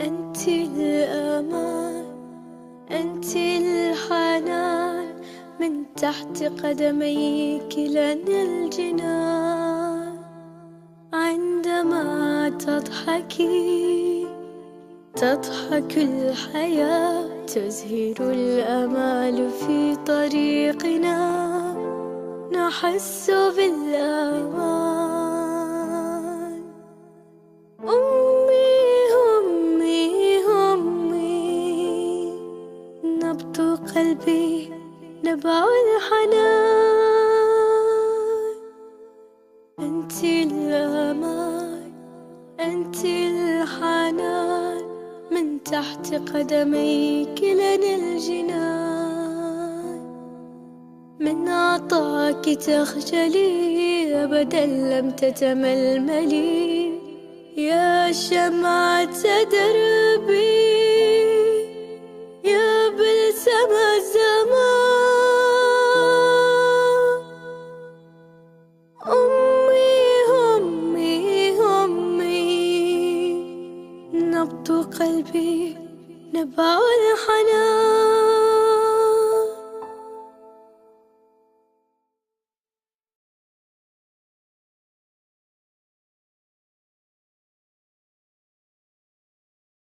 أنت الأمان، أنت الحنان، من تحت قدميك لنا الجنان. عندما تضحكي تضحك الحياة، تزهر الأمال في طريقنا، نحس بالأمان. أمي أمي أمي، نبض قلبي نبع الحنان. أنت الأمان، أنت الحنان، من تحت قدميك لنا الجنان. من عطاك تخجلي أبدا لم تتململي، يا شمعة دربي، يا بلسم الزمان. أمي أمي أمي، نبض قلبي نبع الحنان.